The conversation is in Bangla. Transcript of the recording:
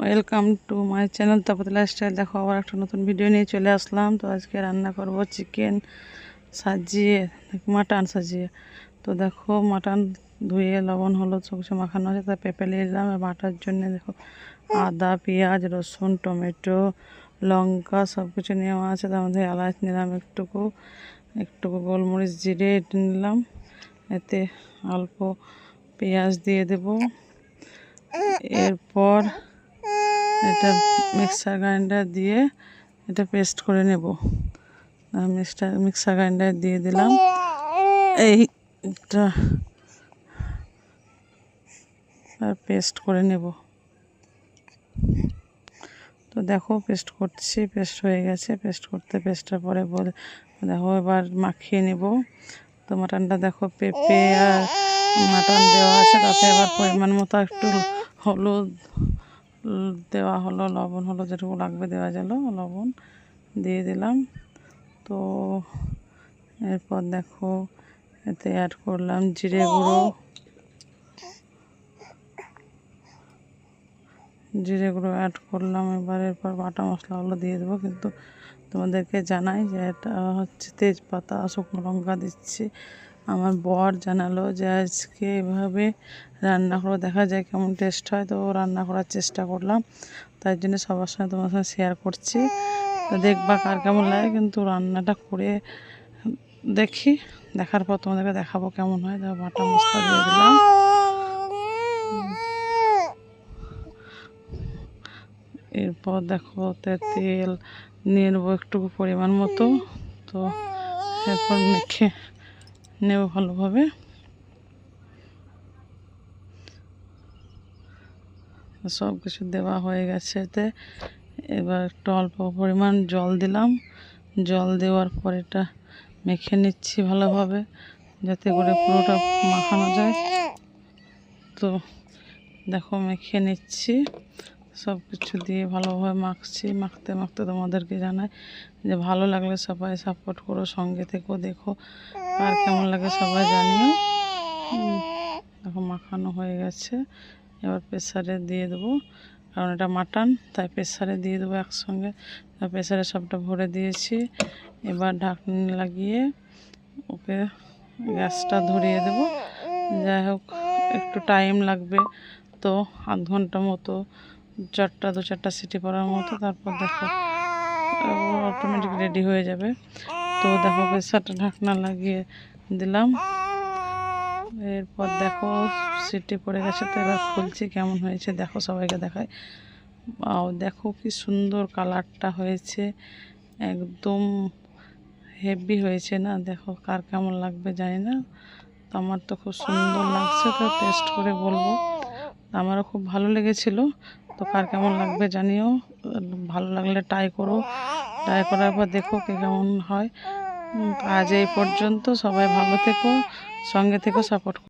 Welcome to my channel Tapati lifestyle. দেখো আবার একটা নতুন ভিডিও নিয়ে চলে আসলাম। তো আজকে রান্না করব চিকেন সাজিয়ে, মাটন সাজিয়ে। তো দেখো মাটন ধুয়ে লবণ হলুদ সব কিছু মাখানো আছে, তাই পেঁপে নিয়ে নিলাম। বাটার জন্য দেখো আদা পেঁয়াজ রসুন টমেটো লঙ্কা সব কিছু নেওয়া আছে। তার মধ্যে এলাচ নিলাম একটুকু গোলমরিচ জিরে নিলাম। এতে অল্প পেঁয়াজ দিয়ে দেব। এরপর এটা মিক্সার গ্রাইন্ডার দিয়ে এটা পেস্ট করে নেব। মিক্সার গ্রাইন্ডার দিয়ে দিলাম। এইটা পেস্ট করে নেব। তো দেখো পেস্ট করছি, পেস্ট হয়ে গেছে। পেস্টের পরে দেখো এবার মাখিয়ে নেব। তো মাটনটা দেখো পেঁপে আর মাটন দেওয়া আছে, তাতে এবার পরিমাণ মতো একটু হলুদ দেওয়া হলো, লবণ হলো যেটুকু লাগবে দেওয়া গেল, লবণ দিয়ে দিলাম। তো এরপর দেখো এতে অ্যাড করলাম জিরে গুঁড়ো অ্যাড করলাম। এরপর বাটা মশলাগুলো দিয়ে দেবো। কিন্তু তোমাদেরকে জানাই যে এটা হচ্ছে তেজপাতা শুকনো লঙ্কা দিচ্ছি। আমার বর জানালো যে আজকে এভাবে রান্না করে দেখা যায় কেমন টেস্ট হয়। তো রান্না করার চেষ্টা করলাম, তাই জন্য সবার সঙ্গে তোমার সঙ্গে শেয়ার করছি। তো দেখবা কার কেমন লাগে। কিন্তু রান্নাটা করে দেখি, দেখার পর তোমাদেরকে দেখাবো কেমন হয়। বাটা মশলা দিয়ে দিলাম। এরপর দেখো তেল নিয়ে নেবো একটু পরিমাণ মতো। তো এরপর মেখে নেব ভালোভাবে। সব কিছু দেওয়া হয়ে গেছে। এতে এবার একটু অল্প পরিমাণ জল দিলাম। জল দেওয়ার পর এটা মেখে নিচ্ছি ভালোভাবে, যাতে করে পুরোটা মাখানো যায়। তো দেখো মেখে নিচ্ছি, সব কিছু দিয়ে ভালোভাবে মাখছি। মাখতে তোমাদেরকে জানাই যে ভালো লাগলে সবাই সাপোর্ট করো, সঙ্গে থেকেও দেখো আর কেমন লাগে সবাই জানিও। দেখো মাখানো হয়ে গেছে। এবার প্রেসারে দিয়ে দেবো, কারণ এটা মাটন, তাই প্রেসারে দিয়ে দেবো একসঙ্গে। প্রেসারে সবটা ভরে দিয়েছি। এবার ঢাকনি লাগিয়ে ওকে গ্যাসটা ধরিয়ে দেবো। যাই হোক একটু টাইম লাগবে, তো আধ ঘন্টা মতো, দু চারটা সিটি পড়ার মতো। তারপর দেখো অটোমেটিক রেডি হয়ে যাবে। তো দেখো প্রেসারটা ঢাকনা লাগিয়ে দিলাম। এরপর দেখো সিটি পড়ে গেছে। তো এবার খুলছি, কেমন হয়েছে দেখো, সবাইকে দেখাই। দেখো কি সুন্দর কালারটা হয়েছে, একদম হেভি হয়েছে না? দেখো কার কেমন লাগবে জানি না, তো আমার তো খুব সুন্দর লাগছে। তো টেস্ট করে বলবো। আমারও খুব ভালো লেগেছিল। তো কার কেমন লাগবে জানিও। ভালো লাগলে ট্রাই করো, ট্রাই করার পর দেখো কে কেমন হয়। আজ এই পর্যন্ত। সবাই ভালো থেকো, সঙ্গে থেকো, সাপোর্ট